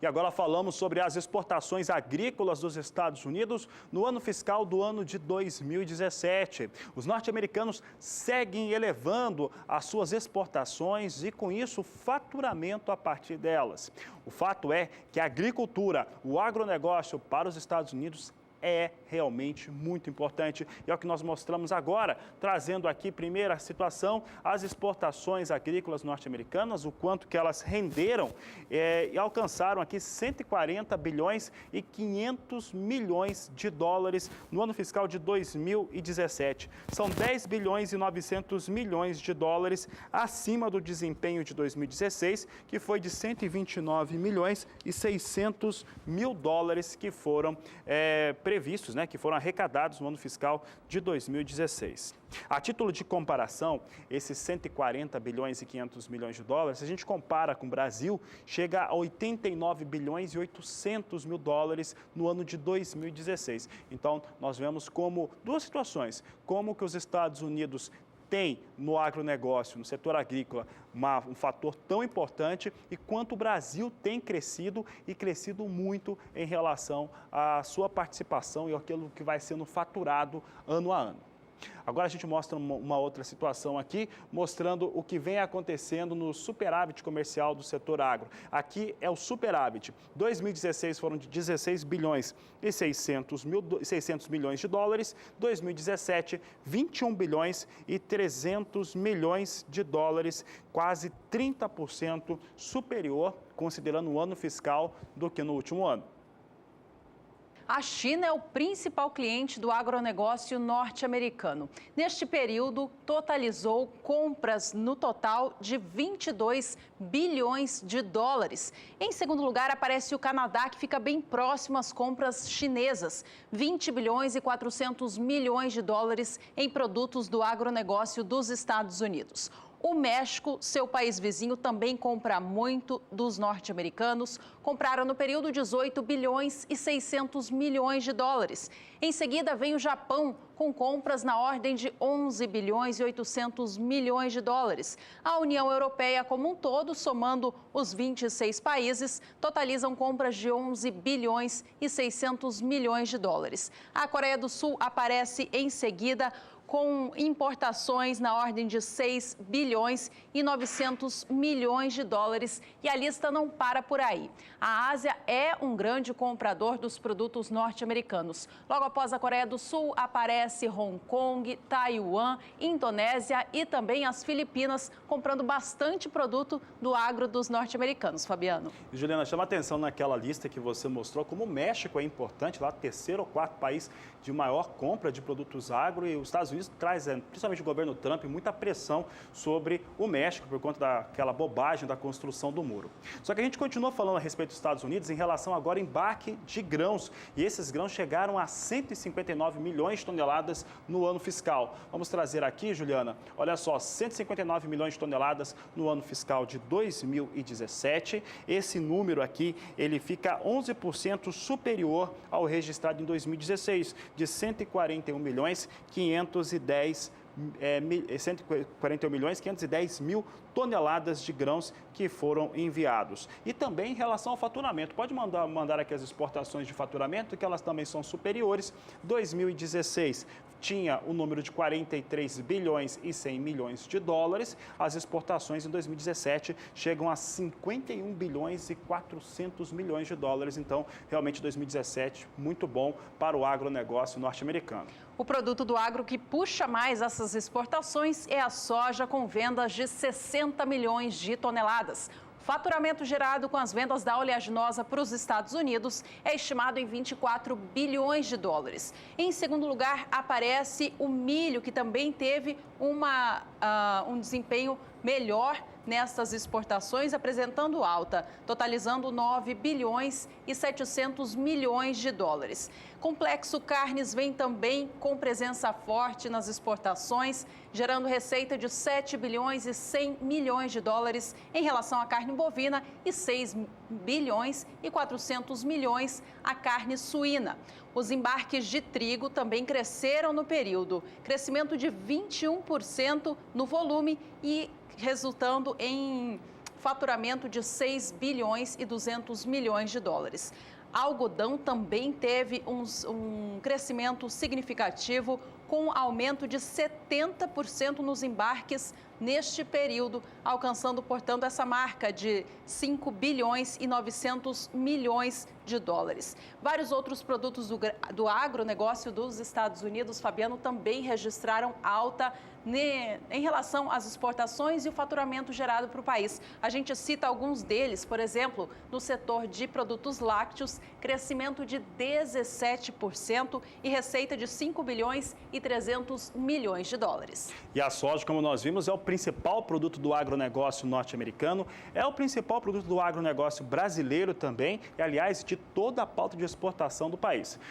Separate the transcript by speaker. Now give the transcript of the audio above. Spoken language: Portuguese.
Speaker 1: E agora falamos sobre as exportações agrícolas dos Estados Unidos no ano fiscal do ano de 2017. Os norte-americanos seguem elevando as suas exportações e, com isso, o faturamento a partir delas. O fato é que a agricultura, o agronegócio para os Estados Unidos é realmente muito importante. E é o que nós mostramos agora, trazendo aqui primeiro a situação, as exportações agrícolas norte-americanas, o quanto que elas renderam e alcançaram aqui 140 bilhões e 500 milhões de dólares no ano fiscal de 2017. São 10 bilhões e 900 milhões de dólares acima do desempenho de 2016, que foi de 129 milhões e 600 mil dólares que foram previstos, que foram arrecadados no ano fiscal de 2016. A título de comparação, esses 140 bilhões e 500 milhões de dólares, se a gente compara com o Brasil, chega a 89 bilhões e 800 mil dólares no ano de 2016. Então, nós vemos como duas situações, como que os Estados Unidos tem no agronegócio, no setor agrícola, um fator tão importante e quanto o Brasil tem crescido e crescido muito em relação à sua participação e aquilo que vai sendo faturado ano a ano. Agora a gente mostra uma outra situação aqui, mostrando o que vem acontecendo no superávit comercial do setor agro. Aqui é o superávit. 2016 foram de 16 bilhões e 600 milhões de dólares. 2017, 21 bilhões e 300 milhões de dólares, quase 30% superior, considerando o ano fiscal, do que no último ano.
Speaker 2: A China é o principal cliente do agronegócio norte-americano. Neste período, totalizou compras no total de 22 bilhões de dólares. Em segundo lugar, aparece o Canadá, que fica bem próximo às compras chinesas. 20 bilhões e 400 milhões de dólares em produtos do agronegócio dos Estados Unidos. O México, seu país vizinho, também compra muito dos norte-americanos. Compraram no período 18 bilhões e 600 milhões de dólares. Em seguida, vem o Japão, com compras na ordem de 11 bilhões e 800 milhões de dólares. A União Europeia como um todo, somando os 26 países, totalizam compras de 11 bilhões e 600 milhões de dólares. A Coreia do Sul aparece em seguida, com importações na ordem de 6 bilhões e 900 milhões de dólares. E a lista não para por aí. A Ásia é um grande comprador dos produtos norte-americanos. Logo após a Coreia do Sul, aparece Hong Kong, Taiwan, Indonésia e também as Filipinas, comprando bastante produto do agro dos norte-americanos. Fabiano.
Speaker 1: Juliana, chama atenção naquela lista que você mostrou como o México é importante, lá terceiro ou quarto país de maior compra de produtos agro, e os Estados Unidos traz, principalmente o governo Trump, muita pressão sobre o México por conta daquela bobagem da construção do muro. Só que a gente continua falando a respeito dos Estados Unidos em relação agora ao embarque de grãos, e esses grãos chegaram a 159 milhões de toneladas no ano fiscal. Vamos trazer aqui, Juliana, olha só, 159 milhões de toneladas no ano fiscal de 2017. Esse número aqui, ele fica 11% superior ao registrado em 2016, de 141 milhões 141 milhões 510 mil toneladas de grãos que foram enviados. E também em relação ao faturamento, pode mandar aqui as exportações de faturamento, que elas também são superiores. 2016 tinha o número de 43 bilhões e 100 milhões de dólares. As exportações em 2017 chegam a 51 bilhões e 400 milhões de dólares. Então, realmente 2017 muito bom para o agronegócio norte-americano.
Speaker 2: O produto do agro que puxa mais essas exportações é a soja, com vendas de 60 milhões de toneladas. O faturamento gerado com as vendas da oleaginosa para os Estados Unidos é estimado em 24 bilhões de dólares. Em segundo lugar, aparece o milho, que também teve um desempenho melhor nestas exportações, apresentando alta, totalizando 9 bilhões e 700 milhões de dólares. Complexo Carnes vem também com presença forte nas exportações, gerando receita de 7 bilhões e 100 milhões de dólares em relação à carne bovina e 6 bilhões e 400 milhões à carne suína. Os embarques de trigo também cresceram no período, crescimento de 21% no volume e resultando em faturamento de 6 bilhões e 200 milhões de dólares. Algodão também teve um crescimento significativo, com um aumento de 70% nos embarques neste período, alcançando, portanto, essa marca de 5 bilhões e 900 milhões de dólares. Vários outros produtos do agronegócio dos Estados Unidos, Fabiano, também registraram alta em relação às exportações e o faturamento gerado para o país. A gente cita alguns deles, por exemplo, no setor de produtos lácteos, crescimento de 17% e receita de 5 bilhões e 300 milhões de dólares.
Speaker 1: E a soja, como nós vimos, é o principal produto do agronegócio norte-americano, é o principal produto do agronegócio brasileiro também e, aliás, de toda a pauta de exportação do país.